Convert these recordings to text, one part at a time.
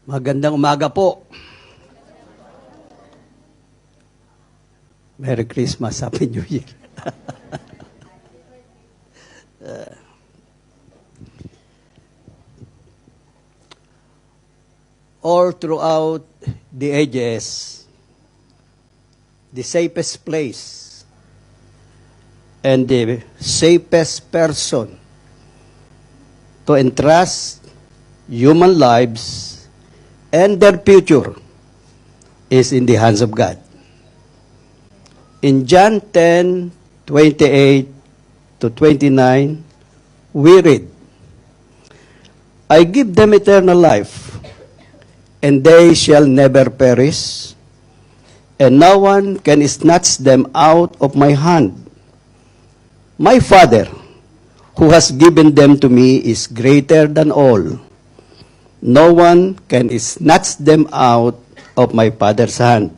Magandang umaga po. Merry Christmas, Happy New Year. All throughout the ages, the safest place and the safest person to entrust human lives and their future is in the hands of God. In John 10:28 to 29, we read, I give them eternal life, and they shall never perish, and no one can snatch them out of my hand. My Father, who has given them to me, is greater than all. No one can snatch them out of my Father's hand.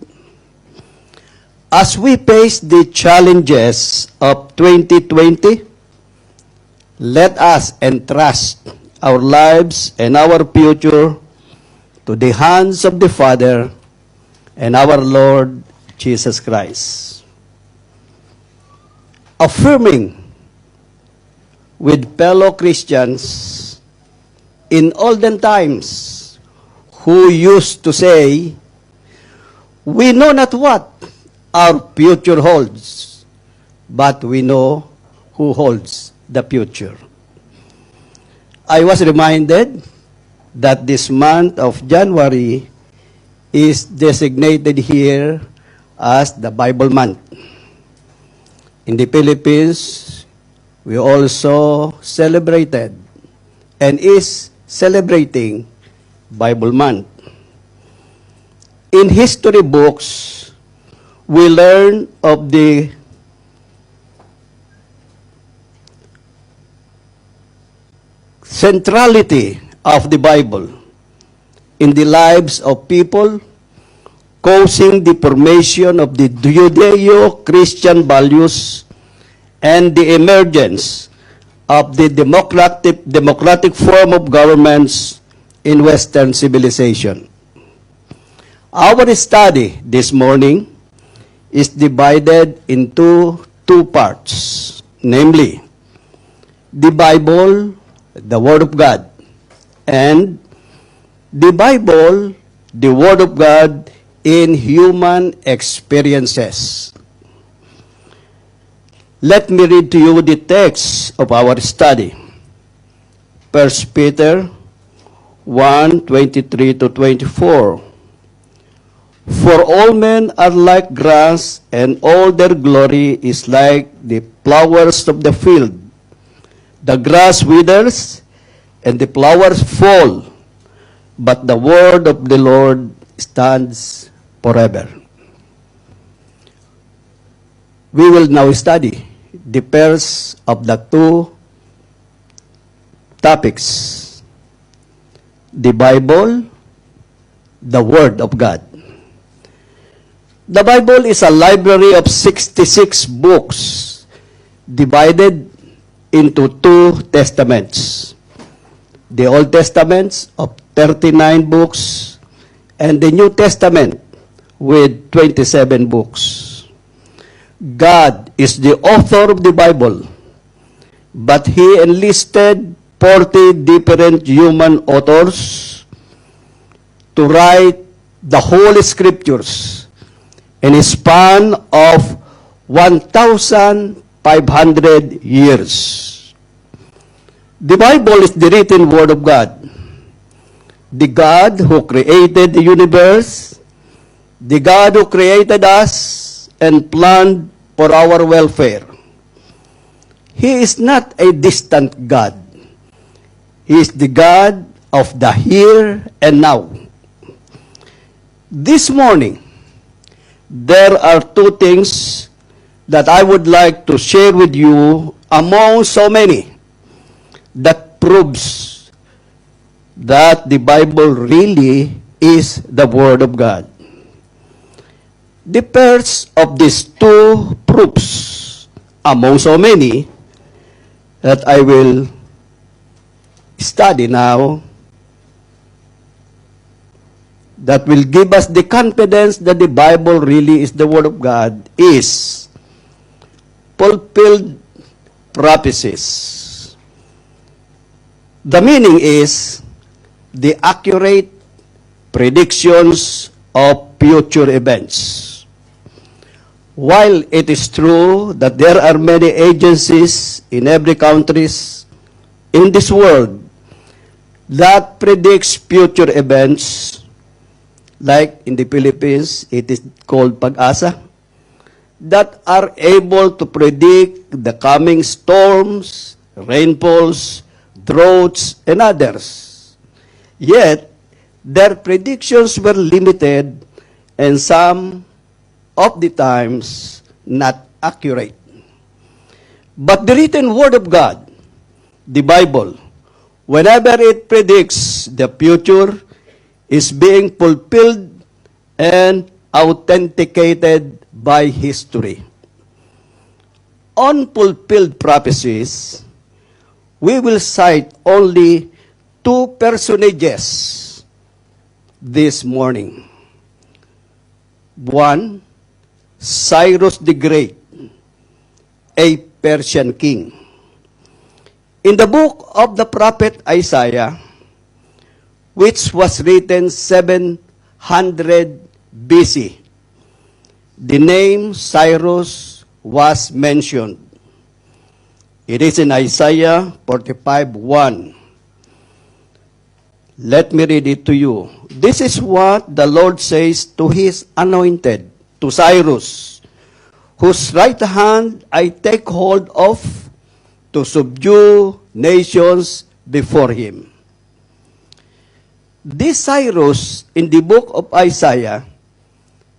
As we face the challenges of 2020, let us entrust our lives and our future to the hands of the Father and our Lord Jesus Christ. Affirming with fellow Christians in olden times, who used to say, we know not what our future holds, but we know who holds the future. I was reminded that this month of January is designated here as the Bible month. In the Philippines, we also celebrated and is celebrating Bible month. In history books, we learn of the centrality of the Bible in the lives of people, causing the formation of the Judeo-Christian values and the emergence of the democratic form of governments in Western civilization. Our study this morning is divided into two parts, namely, the Bible, the Word of God, and the Bible, the Word of God in human experiences. Let me read to you the text of our study. 1 Peter 1:23 to 24. For all men are like grass, and all their glory is like the flowers of the field. The grass withers, and the flowers fall, but the word of the Lord stands forever. We will now study the first of the two topics, the Bible, the Word of God. The Bible is a library of 66 books divided into two testaments. The Old Testament of 39 books and the New Testament with 27 books. God is the author of the Bible, but He enlisted 40 different human authors to write the whole Scriptures in a span of 1,500 years. The Bible is the written Word of God. The God who created the universe, the God who created us and planned for our welfare. He is not a distant God. He is the God of the here and now. This morning, there are two things that I would like to share with you among so many that proves that the Bible really is the Word of God. The first of these two proofs, among so many, that I will study now, that will give us the confidence that the Bible really is the Word of God is fulfilled prophecies. The meaning is the accurate predictions of future events. While it is true that there are many agencies in every country in this world that predicts future events, like in the Philippines, it is called Pag-asa, that are able to predict the coming storms, rainfalls, droughts, and others. Yet, their predictions were limited and some of the times not accurate. But the written Word of God, the Bible, whenever it predicts the future, is being fulfilled and authenticated by history. Unfulfilled prophecies, we will cite only two personages this morning. One, Cyrus the Great, a Persian king. In the book of the prophet Isaiah, which was written 700 BC, the name Cyrus was mentioned. It is in Isaiah 45:1. Let me read it to you. This is what the Lord says to his anointed, to Cyrus, whose right hand I take hold of to subdue nations before him. This Cyrus in the book of Isaiah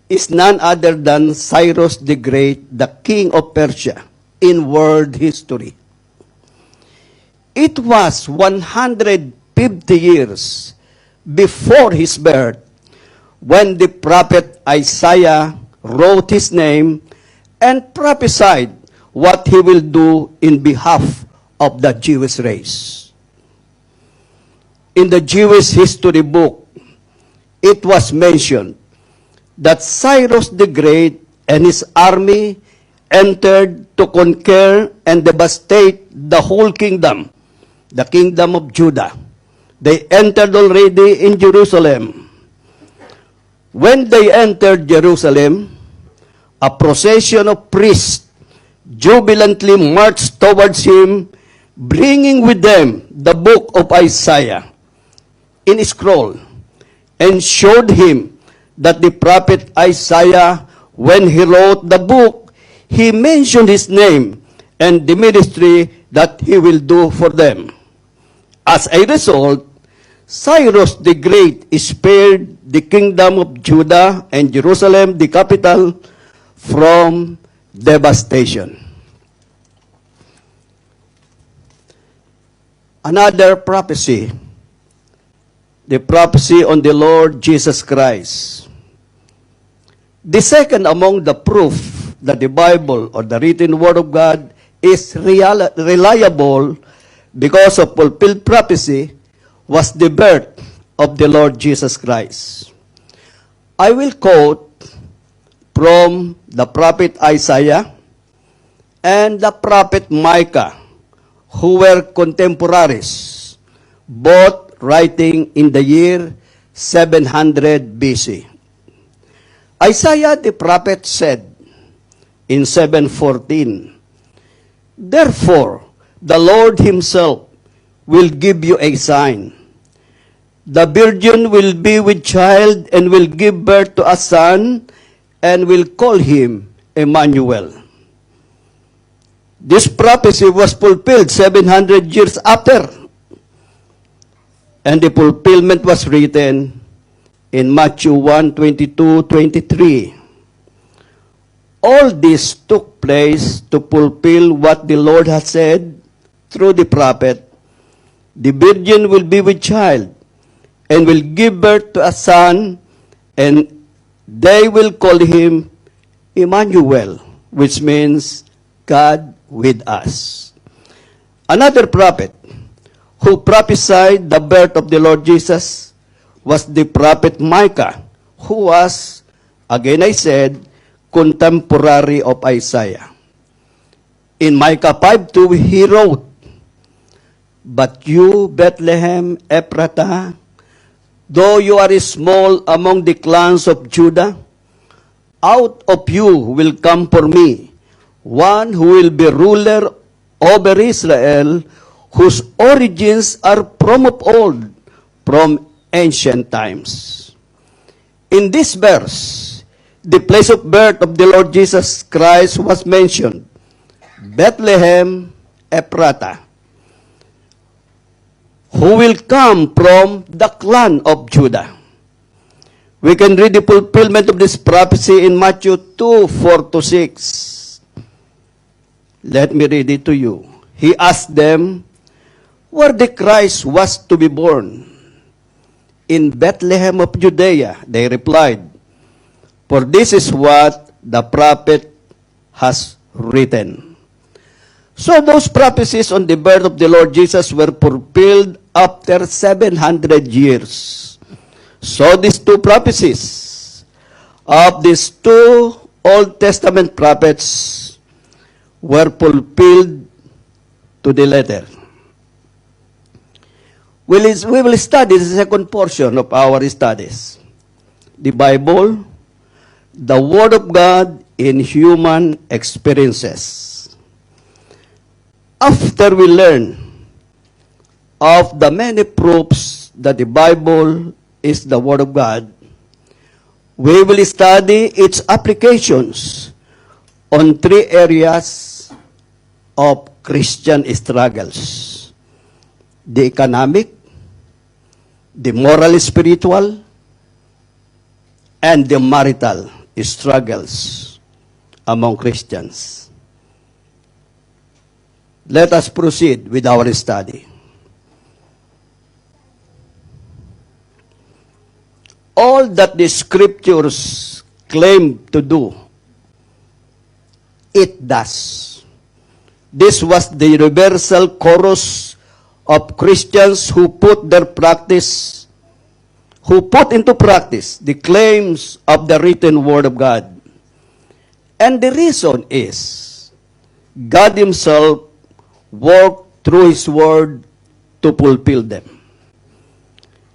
is none other than Cyrus the Great, the king of Persia, in world history. It was 150 years before his birth when the prophet Isaiah wrote his name and prophesied what he will do in behalf of the Jewish race. In the Jewish history book, it was mentioned that Cyrus the Great and his army entered to conquer and devastate the whole kingdom, the kingdom of Judah. They entered already in Jerusalem. When they entered Jerusalem, a procession of priests jubilantly marched towards him, bringing with them the book of Isaiah in a scroll, and showed him that the prophet Isaiah, when he wrote the book, he mentioned his name and the ministry that he will do for them. As a result, Cyrus the Great spared the kingdom of Judah and Jerusalem, the capital, from devastation. Another prophecy, the prophecy on the Lord Jesus Christ. The second among the proof that the Bible or the written Word of God is reliable because of fulfilled prophecy was the birth of the Lord Jesus Christ. I will quote from the prophet Isaiah and the prophet Micah, who were contemporaries, both writing in the year 700 BC. Isaiah the prophet said in 7:14, "Therefore the Lord himself will give you a sign. The virgin will be with child and will give birth to a son and will call him Emmanuel." This prophecy was fulfilled 700 years after, and the fulfillment was written in Matthew 1:22-23. All this took place to fulfill what the Lord had said through the prophet. The virgin will be with child and will give birth to a son, and they will call him Emmanuel, which means God with us. Another prophet who prophesied the birth of the Lord Jesus was the prophet Micah, who was, again I said, contemporary of Isaiah. In Micah 5:2, he wrote, "But you, Bethlehem Ephratah, though you are small among the clans of Judah, out of you will come for me one who will be ruler over Israel, whose origins are from of old, from ancient times." In this verse, the place of birth of the Lord Jesus Christ was mentioned, Bethlehem Ephratah, who will come from the clan of Judah. We can read the fulfillment of this prophecy in Matthew 2:4-6. Let me read it to you. He asked them where the Christ was to be born. In Bethlehem of Judea, they replied, for this is what the prophet has written. So those prophecies on the birth of the Lord Jesus were fulfilled after 700 years. So these two prophecies of these two Old Testament prophets were fulfilled to the letter. We will study the second portion of our studies. The Bible, the Word of God in human experiences. After we learn of the many proofs that the Bible is the Word of God, we will study its applications on three areas of Christian struggles: the economic, the moral spiritual, and the marital struggles among Christians. Let us proceed with our study. All that the Scriptures claim to do, it does. This was the universal chorus of Christians who put into practice the claims of the written Word of God. And the reason is, God Himself worked through His Word to fulfill them.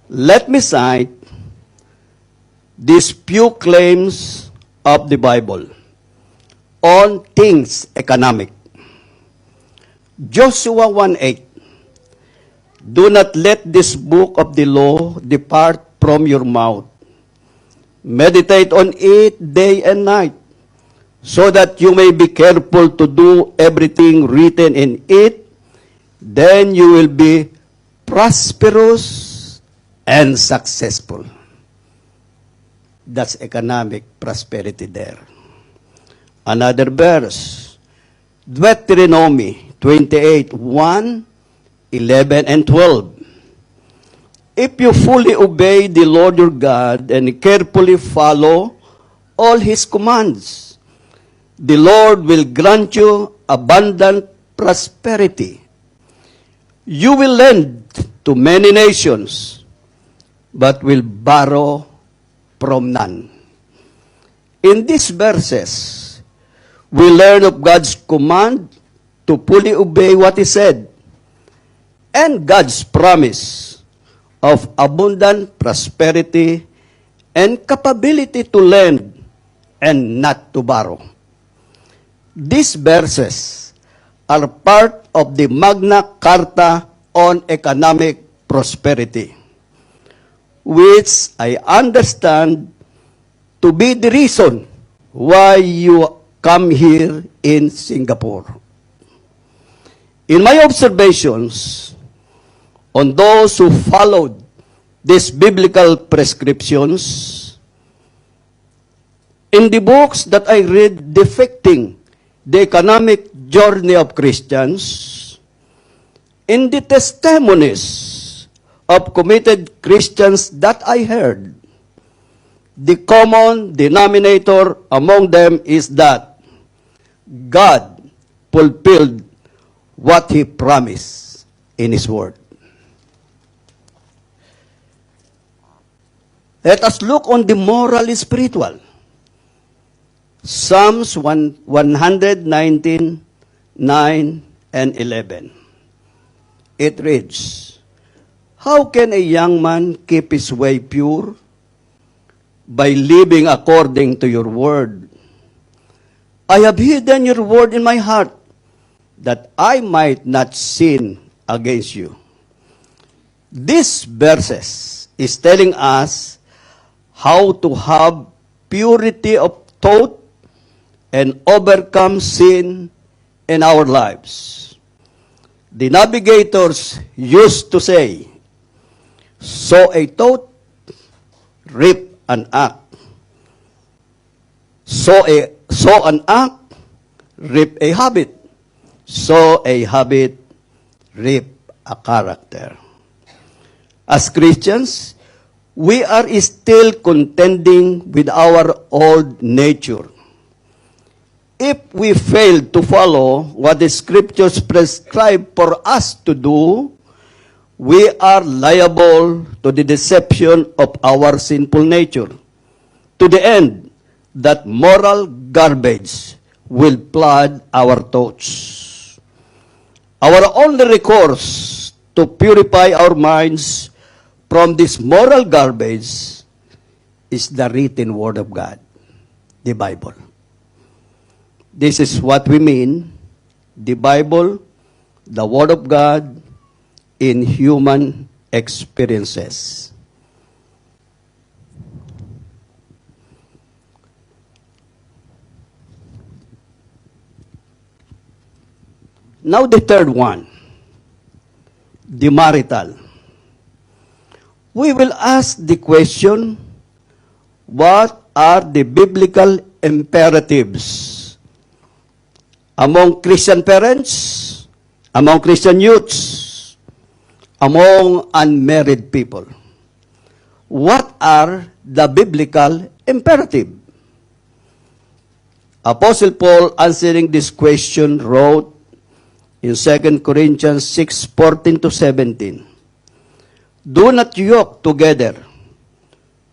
Let me cite these few claims of the Bible on things economic. Joshua 1:8, do not let this book of the law depart from your mouth. Meditate on it day and night, so that you may be careful to do everything written in it. Then you will be prosperous and successful. That's economic prosperity there. Another verse, Deuteronomy 28:1, 11, and 12. If you fully obey the Lord your God and carefully follow all His commands, the Lord will grant you abundant prosperity. You will lend to many nations, but will borrow from none. In these verses, we learn of God's command to fully obey what He said, and God's promise of abundant prosperity and capability to lend and not to borrow. These verses are part of the Magna Carta on economic prosperity, which I understand to be the reason why you come here in Singapore. In my observations on those who followed these biblical prescriptions, in the books that I read depicting the economic journey of Christians, in the testimonies of committed Christians that I heard, the common denominator among them is that God fulfilled what He promised in His Word. Let us look on the moral spiritual. Psalms 119, 9 and 11. It reads, "How can a young man keep his way pure? By living according to your word. I have hidden your word in my heart, that I might not sin against you." This verses is telling us how to have purity of thought and overcome sin in our lives. The navigators used to say, sow a thought, reap an act. Sow an act, reap a habit. Sow a habit, reap a character. As Christians, we are still contending with our old nature. If we fail to follow what the Scriptures prescribe for us to do, we are liable to the deception of our sinful nature, to the end that moral garbage will flood our thoughts. Our only recourse to purify our minds from this moral garbage is the written Word of God, the Bible. This is what we mean, the Bible, the Word of God, in human experiences. Now the third one, the marital. We will ask the question, what are the biblical imperatives among Christian parents, among Christian youths, among unmarried people? What are the biblical imperative? Apostle Paul, answering this question, wrote in 2 Corinthians 6:14-17, "Do not yoke together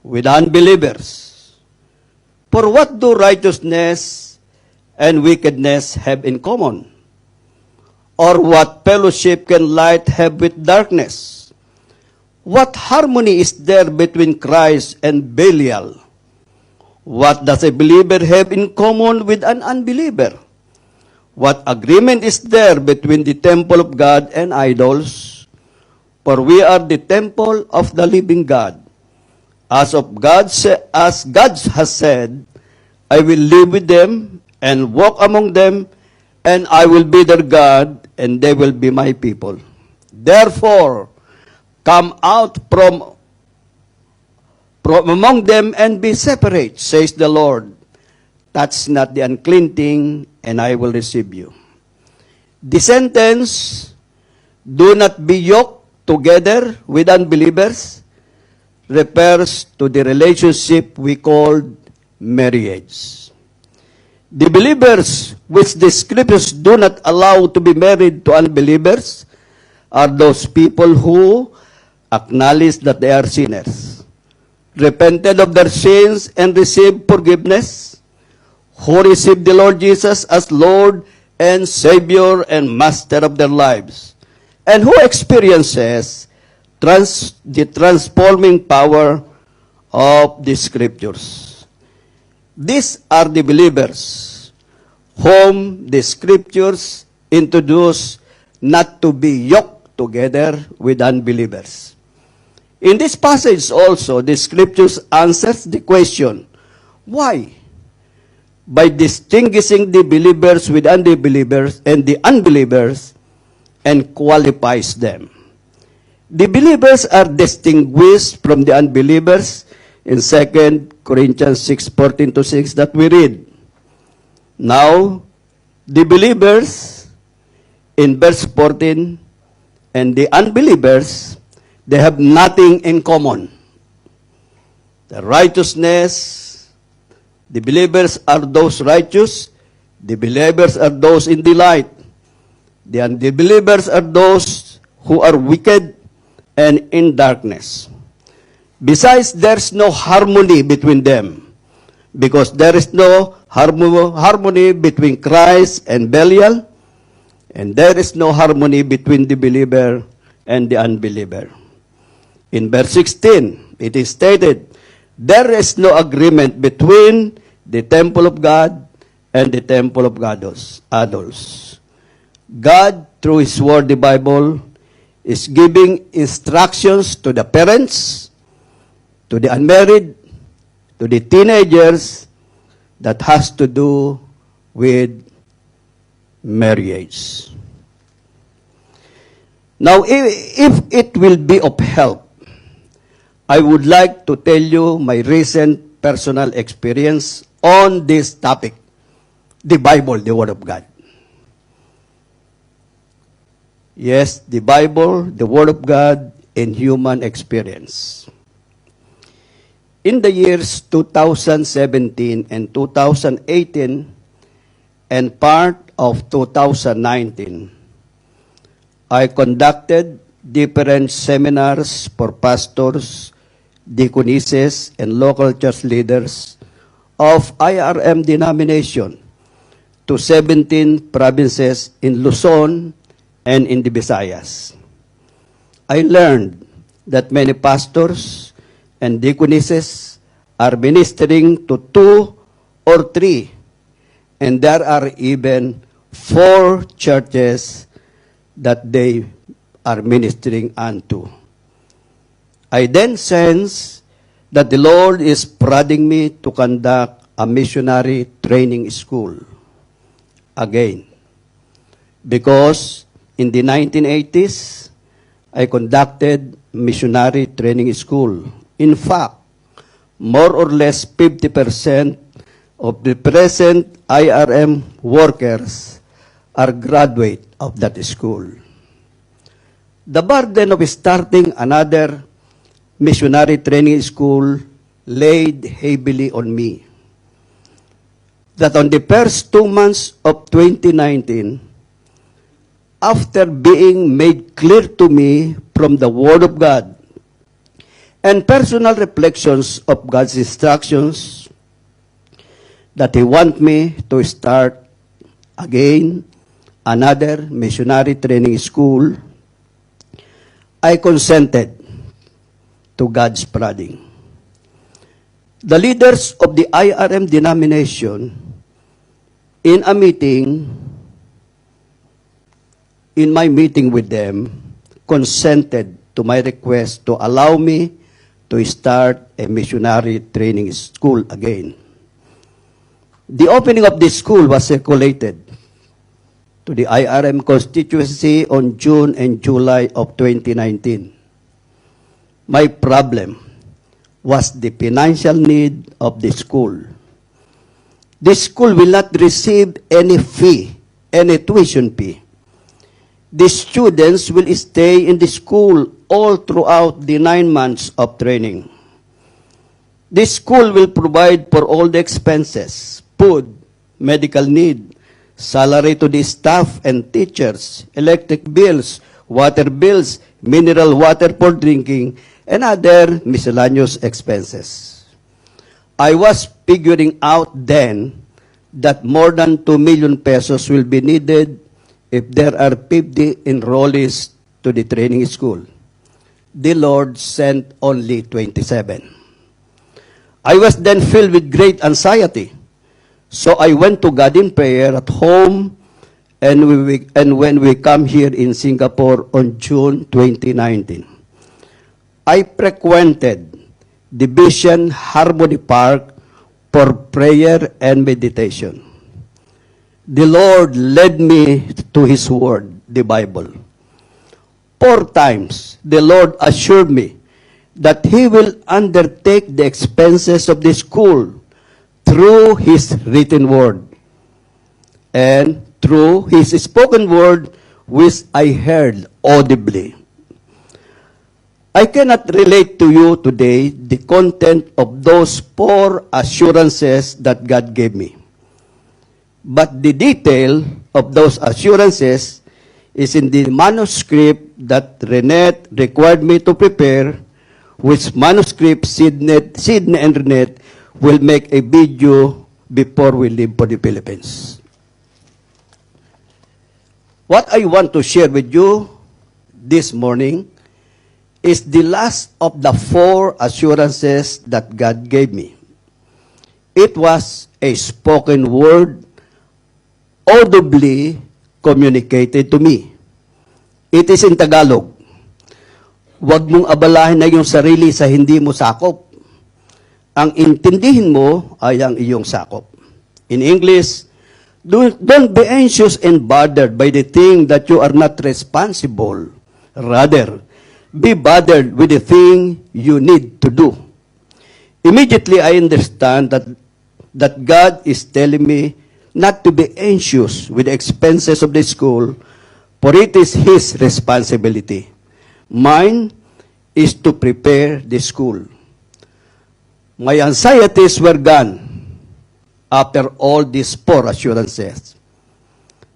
with unbelievers. For what do righteousness and wickedness have in common? Or what fellowship can light have with darkness? What harmony is there between Christ and Belial? What does a believer have in common with an unbeliever? What agreement is there between the temple of God and idols? For we are the temple of the living God. As God has said, I will live with them and walk among them, and I will be their God, and they will be my people. Therefore, come out from among them and be separate, says the Lord. Touch not the unclean thing, and I will receive you." The sentence, "Do not be yoked together with unbelievers," refers to the relationship we call marriage. The believers which the Scriptures do not allow to be married to unbelievers are those people who acknowledge that they are sinners, repented of their sins and received forgiveness, who received the Lord Jesus as Lord and Savior and Master of their lives, and who experiences the transforming power of the Scriptures. These are the believers whom the Scriptures introduce not to be yoked together with unbelievers. In this passage also, the Scriptures answers the question, why? By distinguishing the believers with unbelievers and the unbelievers, and qualifies them. The believers are distinguished from the unbelievers in 2 Corinthians 6:14-6 that we read. Now, the believers in verse 14 and the unbelievers, they have nothing in common. The righteousness, the believers are those righteous, the believers are those in the light. The unbelievers are those who are wicked and in darkness. Besides, there's no harmony between them, because there is no harmony between Christ and Belial, and there is no harmony between the believer and the unbeliever. In verse 16, it is stated, there is no agreement between the temple of God and the temple of idols. God, through His Word, the Bible, is giving instructions to the parents, to the unmarried, to the teenagers, that has to do with marriage. Now, if it will be of help, I would like to tell you my recent personal experience on this topic, the Bible, the Word of God. Yes, the Bible, the Word of God, and human experience. In the years 2017 and 2018 and part of 2019, I conducted different seminars for pastors, deaconesses, and local church leaders of IRM denomination to 17 provinces in Luzon and in the Visayas. I learned that many pastors and deaconesses are ministering to 2 or 3, and there are even 4 churches that they are ministering unto. I then sense that the Lord is prodding me to conduct a missionary training school again. Because in the 1980s, I conducted missionary training school. In fact, more or less 50% of the present IRM workers are graduate of that school. The burden of starting another missionary training school laid heavily on me. That on the first 2 months of 2019, after being made clear to me from the Word of God and personal reflections of God's instructions, that He wants me to start again another missionary training school, I consented to God's prodding. The leaders of the IRM denomination, in my meeting with them, consented to my request to allow me to start a missionary training school again. The opening of this school was circulated to the IRM constituency on June and July of 2019. My problem was the financial need of the school. This school will not receive any fee, any tuition fee. The students will stay in the school all throughout the 9 months of training. This school will provide for all the expenses, food, medical need, salary to the staff and teachers, electric bills, water bills, mineral water for drinking, and other miscellaneous expenses. I was figuring out then that more than 2 million pesos will be needed if there are 50 enrollees to the training school. The Lord sent only 27. I was then filled with great anxiety. So I went to God in prayer at home, and when we come here in Singapore on June 2019, I frequented the Vision Harmony Park for prayer and meditation. The Lord led me to His Word, the Bible. 4 times, the Lord assured me that He will undertake the expenses of the school through His written Word and through His spoken Word, which I heard audibly. I cannot relate to you today the content of those 4 assurances that God gave me. But the detail of those assurances is in the manuscript that Renette required me to prepare which manuscript Sidney and Renette will make a video before we leave for the Philippines. What I want to share with you this morning is the last of the 4 assurances that God gave me. It was a spoken word audibly communicated to me. It is in Tagalog. Huwag mong abalahin na iyong sarili sa hindi mo sakop. Ang intindihin mo ay ang iyong sakop. In English, don't be anxious and bothered by the thing that you are not responsible. Rather, be bothered with the thing you need to do. Immediately, I understand that God is telling me not to be anxious with the expenses of the school, for it is His responsibility. Mine is to prepare the school. My anxieties were gone after all these 4 assurances.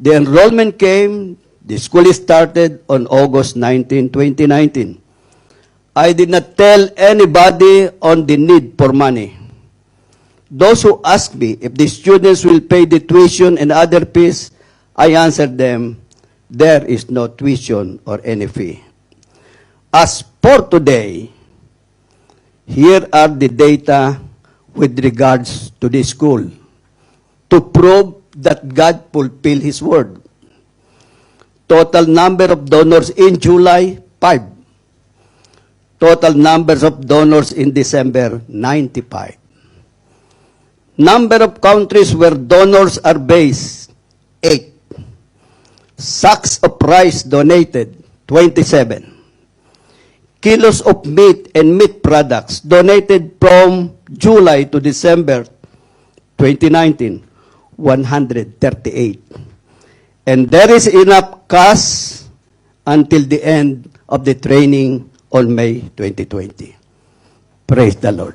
The enrollment came, the school started on August 19, 2019. I did not tell anybody on the need for money. Those who asked me if the students will pay the tuition and other fees, I answered them, there is no tuition or any fee. As for today, here are the data with regards to the school to prove that God fulfilled His word. Total number of donors in July, 5. Total numbers of donors in December, 95. Number of countries where donors are based, 8. Sacks of rice donated, 27. Kilos of meat and meat products donated from July to December 2019, 138. And there is enough cash until the end of the training on May 2020. Praise the Lord.